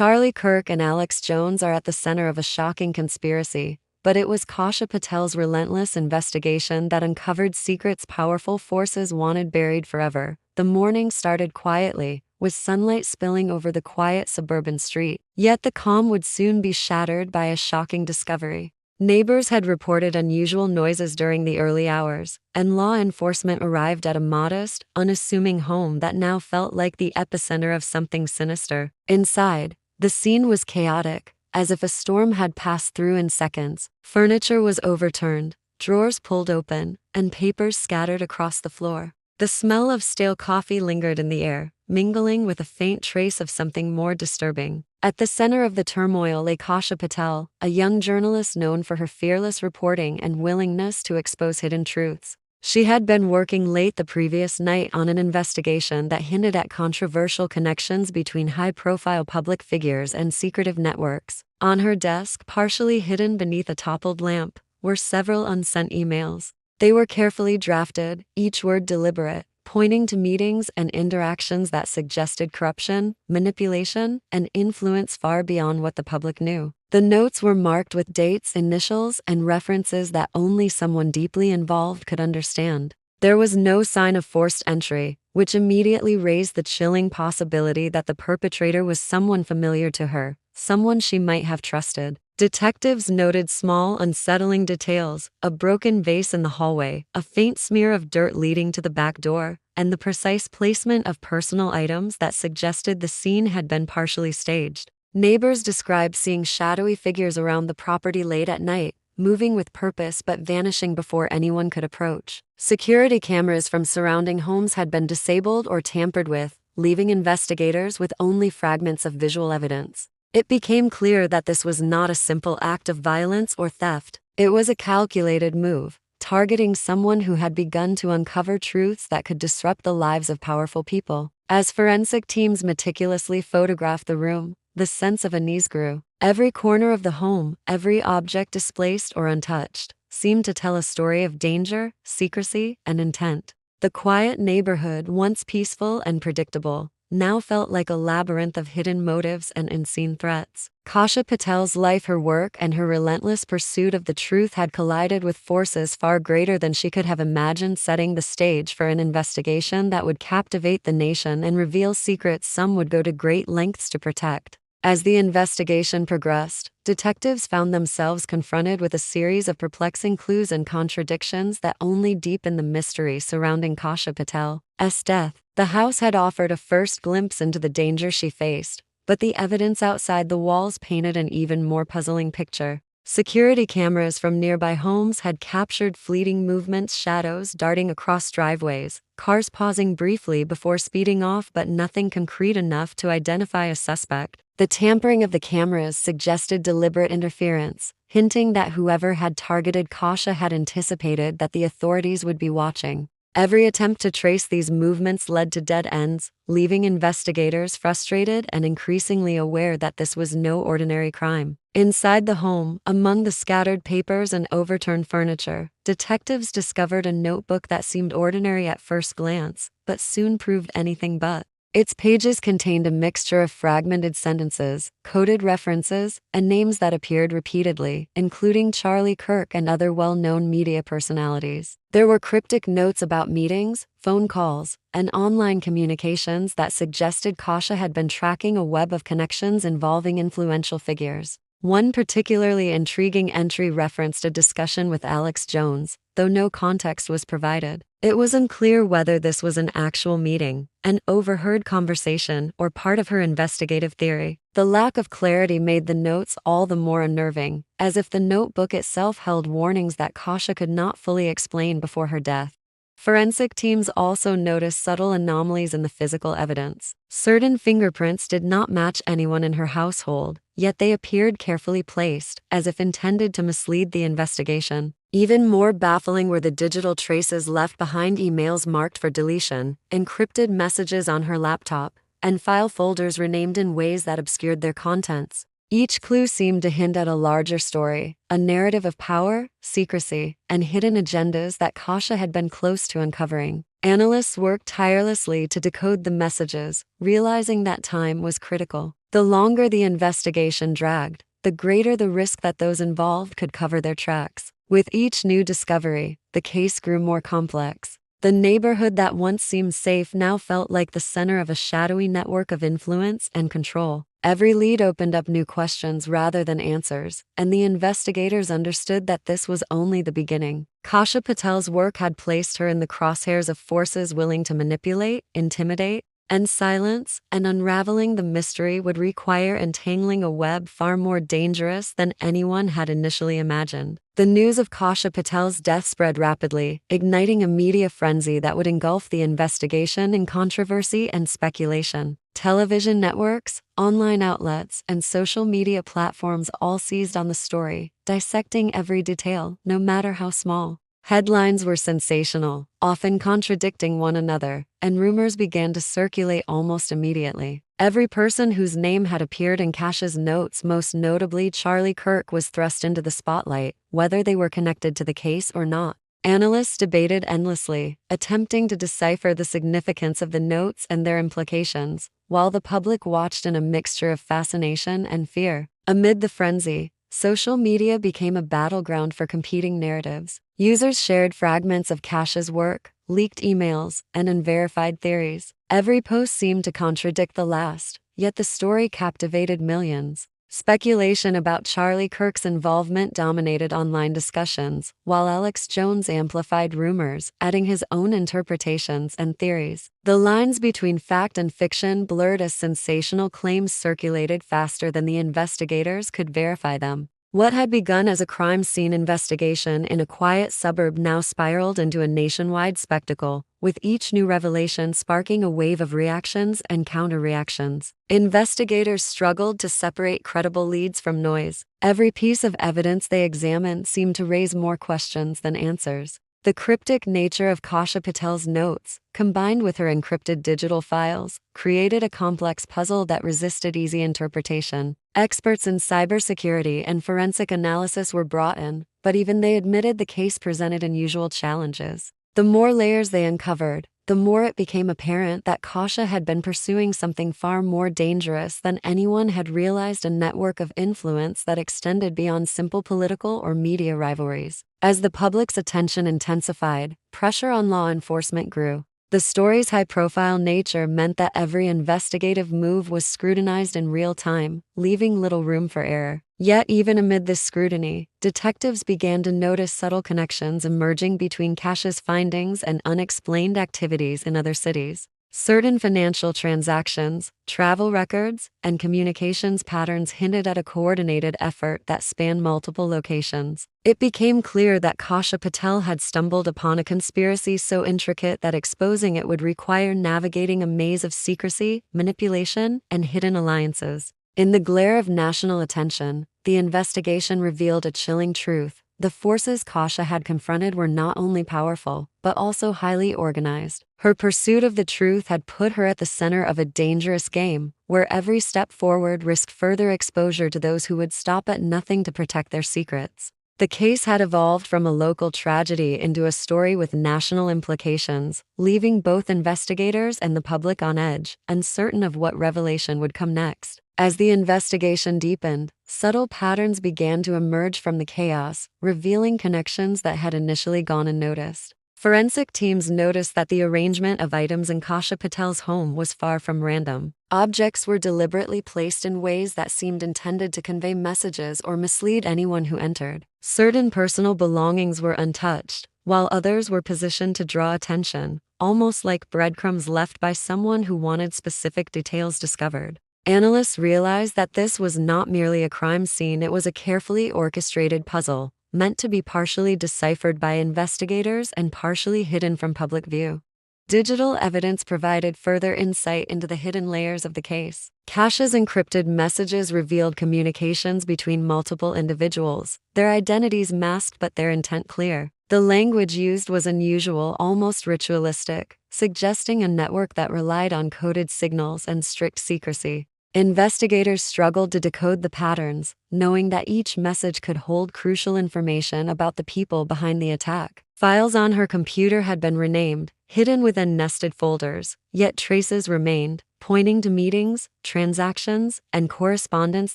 Charlie Kirk and Alex Jones are at the center of a shocking conspiracy, but it was Kasha Patel's relentless investigation that uncovered secrets powerful forces wanted buried forever. The morning started quietly, with sunlight spilling over the quiet suburban street. Yet the calm would soon be shattered by a shocking discovery. Neighbors had reported unusual noises during the early hours, and law enforcement arrived at a modest, unassuming home that now felt like the epicenter of something sinister. Inside, the scene was chaotic, as if a storm had passed through in seconds. Furniture was overturned, drawers pulled open, and papers scattered across the floor. The smell of stale coffee lingered in the air, mingling with a faint trace of something more disturbing. At the center of the turmoil lay Kasha Patel, a young journalist known for her fearless reporting and willingness to expose hidden truths. She had been working late the previous night on an investigation that hinted at controversial connections between high-profile public figures and secretive networks. On her desk, partially hidden beneath a toppled lamp, were several unsent emails. They were carefully drafted, each word deliberate, pointing to meetings and interactions that suggested corruption, manipulation, and influence far beyond what the public knew. The notes were marked with dates, initials, and references that only someone deeply involved could understand. There was no sign of forced entry, which immediately raised the chilling possibility that the perpetrator was someone familiar to her, someone she might have trusted. Detectives noted small, unsettling details: a broken vase in the hallway, a faint smear of dirt leading to the back door, and the precise placement of personal items that suggested the scene had been partially staged. Neighbors described seeing shadowy figures around the property late at night, moving with purpose but vanishing before anyone could approach. Security cameras from surrounding homes had been disabled or tampered with, leaving investigators with only fragments of visual evidence. It became clear that this was not a simple act of violence or theft. It was a calculated move, targeting someone who had begun to uncover truths that could disrupt the lives of powerful people. As forensic teams meticulously photographed the room, the sense of unease grew. Every corner of the home, every object displaced or untouched, seemed to tell a story of danger, secrecy, and intent. The quiet neighborhood, once peaceful and predictable, now felt like a labyrinth of hidden motives and unseen threats. Kasha Patel's life, her work, and her relentless pursuit of the truth had collided with forces far greater than she could have imagined, setting the stage for an investigation that would captivate the nation and reveal secrets some would go to great lengths to protect. As the investigation progressed, detectives found themselves confronted with a series of perplexing clues and contradictions that only deepened the mystery surrounding Kasha Patel's death. The house had offered a first glimpse into the danger she faced, but the evidence outside the walls painted an even more puzzling picture. Security cameras from nearby homes had captured fleeting movements, shadows darting across driveways, cars pausing briefly before speeding off, but nothing concrete enough to identify a suspect. The tampering of the cameras suggested deliberate interference, hinting that whoever had targeted Kasha had anticipated that the authorities would be watching. Every attempt to trace these movements led to dead ends, leaving investigators frustrated and increasingly aware that this was no ordinary crime. Inside the home, among the scattered papers and overturned furniture, detectives discovered a notebook that seemed ordinary at first glance, but soon proved anything but. Its pages contained a mixture of fragmented sentences, coded references, and names that appeared repeatedly, including Charlie Kirk and other well-known media personalities. There were cryptic notes about meetings, phone calls, and online communications that suggested Kasha had been tracking a web of connections involving influential figures. One particularly intriguing entry referenced a discussion with Alex Jones, though no context was provided. It was unclear whether this was an actual meeting, an overheard conversation, or part of her investigative theory. The lack of clarity made the notes all the more unnerving, as if the notebook itself held warnings that Kasha could not fully explain before her death. Forensic teams also noticed subtle anomalies in the physical evidence. Certain fingerprints did not match anyone in her household, yet they appeared carefully placed, as if intended to mislead the investigation. Even more baffling were the digital traces left behind: emails marked for deletion, encrypted messages on her laptop, and file folders renamed in ways that obscured their contents. Each clue seemed to hint at a larger story, a narrative of power, secrecy, and hidden agendas that Kasha had been close to uncovering. Analysts worked tirelessly to decode the messages, realizing that time was critical. The longer the investigation dragged, the greater the risk that those involved could cover their tracks. With each new discovery, the case grew more complex. The neighborhood that once seemed safe now felt like the center of a shadowy network of influence and control. Every lead opened up new questions rather than answers, and the investigators understood that this was only the beginning. Kasha Patel's work had placed her in the crosshairs of forces willing to manipulate, intimidate, and silence, and unraveling the mystery would require entangling a web far more dangerous than anyone had initially imagined. The news of Kasha Patel's death spread rapidly, igniting a media frenzy that would engulf the investigation in controversy and speculation. Television networks, online outlets, and social media platforms all seized on the story, dissecting every detail, no matter how small. Headlines were sensational, often contradicting one another, and rumors began to circulate almost immediately. Every person whose name had appeared in Kasha's notes, most notably Charlie Kirk, was thrust into the spotlight, whether they were connected to the case or not. Analysts debated endlessly, attempting to decipher the significance of the notes and their implications, while the public watched in a mixture of fascination and fear. Amid the frenzy, social media became a battleground for competing narratives. Users shared fragments of Kasha's work, leaked emails, and unverified theories. Every post seemed to contradict the last, yet the story captivated millions. Speculation about Charlie Kirk's involvement dominated online discussions, while Alex Jones amplified rumors, adding his own interpretations and theories. The lines between fact and fiction blurred as sensational claims circulated faster than the investigators could verify them. What had begun as a crime scene investigation in a quiet suburb now spiraled into a nationwide spectacle, with each new revelation sparking a wave of reactions and counter-reactions. Investigators struggled to separate credible leads from noise. Every piece of evidence they examined seemed to raise more questions than answers. The cryptic nature of Kasha Patel's notes, combined with her encrypted digital files, created a complex puzzle that resisted easy interpretation. Experts in cybersecurity and forensic analysis were brought in, but even they admitted the case presented unusual challenges. The more layers they uncovered, the more it became apparent that Kasha had been pursuing something far more dangerous than anyone had realized, a network of influence that extended beyond simple political or media rivalries. As the public's attention intensified, pressure on law enforcement grew. The story's high-profile nature meant that every investigative move was scrutinized in real time, leaving little room for error. Yet even amid this scrutiny, detectives began to notice subtle connections emerging between Kasha's findings and unexplained activities in other cities. Certain financial transactions, travel records, and communications patterns hinted at a coordinated effort that spanned multiple locations. It became clear that Kasha Patel had stumbled upon a conspiracy so intricate that exposing it would require navigating a maze of secrecy, manipulation, and hidden alliances. In the glare of national attention, the investigation revealed a chilling truth. The forces Kasha had confronted were not only powerful, but also highly organized. Her pursuit of the truth had put her at the center of a dangerous game, where every step forward risked further exposure to those who would stop at nothing to protect their secrets. The case had evolved from a local tragedy into a story with national implications, leaving both investigators and the public on edge, uncertain of what revelation would come next. As the investigation deepened, subtle patterns began to emerge from the chaos, revealing connections that had initially gone unnoticed. Forensic teams noticed that the arrangement of items in Kasha Patel's home was far from random. Objects were deliberately placed in ways that seemed intended to convey messages or mislead anyone who entered. Certain personal belongings were untouched, while others were positioned to draw attention, almost like breadcrumbs left by someone who wanted specific details discovered. Analysts realized that this was not merely a crime scene, it was a carefully orchestrated puzzle, meant to be partially deciphered by investigators and partially hidden from public view. Digital evidence provided further insight into the hidden layers of the case. Kasha's encrypted messages revealed communications between multiple individuals, their identities masked but their intent clear. The language used was unusual, almost ritualistic, suggesting a network that relied on coded signals and strict secrecy. Investigators struggled to decode the patterns, knowing that each message could hold crucial information about the people behind the attack. Files on her computer had been renamed, hidden within nested folders, yet traces remained, pointing to meetings, transactions, and correspondence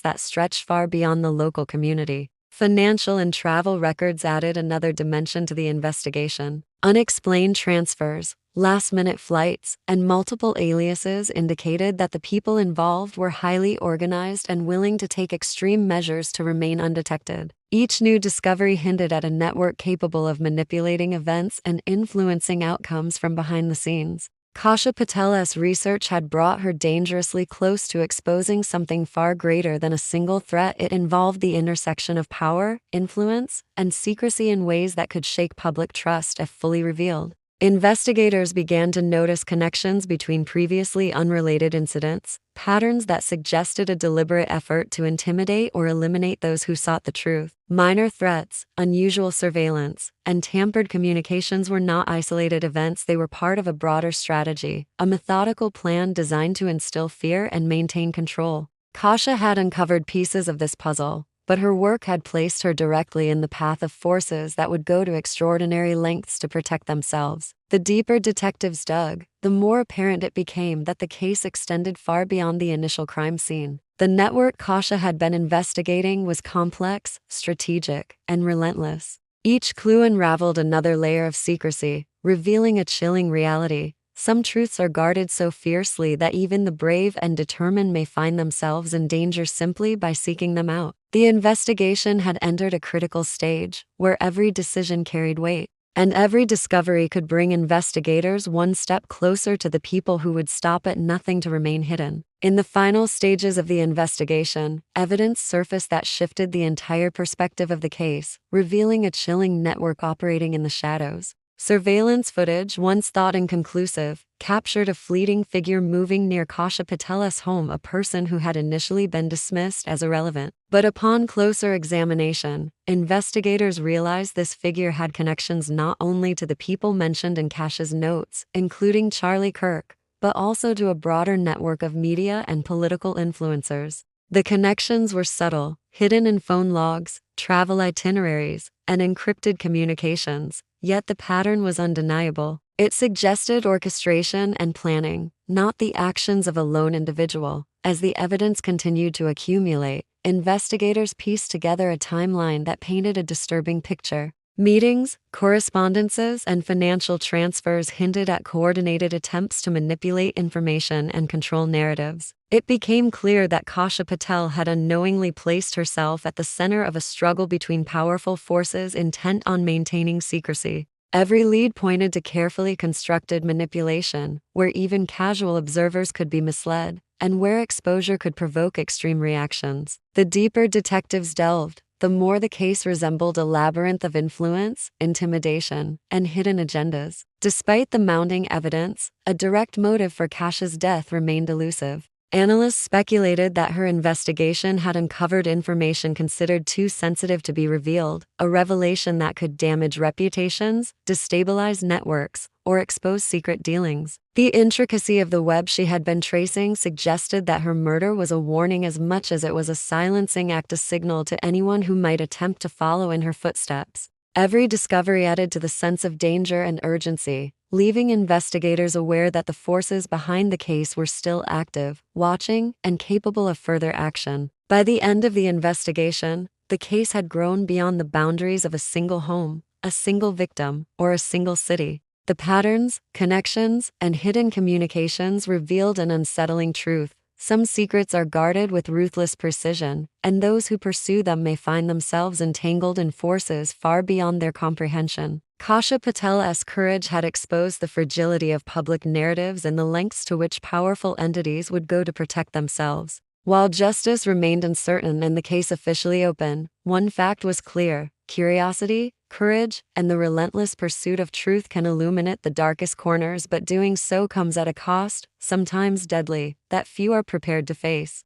that stretched far beyond the local community. Financial and travel records added another dimension to the investigation. Unexplained transfers, last-minute flights, and multiple aliases indicated that the people involved were highly organized and willing to take extreme measures to remain undetected. Each new discovery hinted at a network capable of manipulating events and influencing outcomes from behind the scenes. Kasha Patel's research had brought her dangerously close to exposing something far greater than a single threat. It involved the intersection of power, influence, and secrecy in ways that could shake public trust if fully revealed. Investigators began to notice connections between previously unrelated incidents, patterns that suggested a deliberate effort to intimidate or eliminate those who sought the truth. Minor threats, unusual surveillance, and tampered communications were not isolated events. They were part of a broader strategy, a methodical plan designed to instill fear and maintain control. Kasha had uncovered pieces of this puzzle, but her work had placed her directly in the path of forces that would go to extraordinary lengths to protect themselves. The deeper detectives dug, the more apparent it became that the case extended far beyond the initial crime scene. The network Kasha had been investigating was complex, strategic, and relentless. Each clue unraveled another layer of secrecy, revealing a chilling reality. Some truths are guarded so fiercely that even the brave and determined may find themselves in danger simply by seeking them out. The investigation had entered a critical stage, where every decision carried weight, and every discovery could bring investigators one step closer to the people who would stop at nothing to remain hidden. In the final stages of the investigation, evidence surfaced that shifted the entire perspective of the case, revealing a chilling network operating in the shadows. Surveillance footage, once thought inconclusive, captured a fleeting figure moving near Kasha Patel's home, a person who had initially been dismissed as irrelevant. But upon closer examination, investigators realized this figure had connections not only to the people mentioned in Kasha's notes, including Kirk, but also to a broader network of media and political influencers. The connections were subtle, hidden in phone logs, travel itineraries, and encrypted communications, yet the pattern was undeniable. It suggested orchestration and planning, not the actions of a lone individual. As the evidence continued to accumulate, investigators pieced together a timeline that painted a disturbing picture. Meetings, correspondences, and financial transfers hinted at coordinated attempts to manipulate information and control narratives. It became clear that Kasha Patel had unknowingly placed herself at the center of a struggle between powerful forces intent on maintaining secrecy. Every lead pointed to carefully constructed manipulation, where even casual observers could be misled, and where exposure could provoke extreme reactions. The deeper detectives delved, the more the case resembled a labyrinth of influence, intimidation, and hidden agendas. Despite the mounting evidence, a direct motive for Kasha's death remained elusive. Analysts speculated that her investigation had uncovered information considered too sensitive to be revealed, a revelation that could damage reputations, destabilize networks, or expose secret dealings. The intricacy of the web she had been tracing suggested that her murder was a warning as much as it was a silencing act, a signal to anyone who might attempt to follow in her footsteps. Every discovery added to the sense of danger and urgency, leaving investigators aware that the forces behind the case were still active, watching, and capable of further action. By the end of the investigation, the case had grown beyond the boundaries of a single home, a single victim, or a single city. The patterns, connections, and hidden communications revealed an unsettling truth. Some secrets are guarded with ruthless precision, and those who pursue them may find themselves entangled in forces far beyond their comprehension. Kasha Patel's courage had exposed the fragility of public narratives and the lengths to which powerful entities would go to protect themselves. While justice remained uncertain and the case officially open, one fact was clear: curiosity, courage, and the relentless pursuit of truth can illuminate the darkest corners, but doing so comes at a cost, sometimes deadly, that few are prepared to face.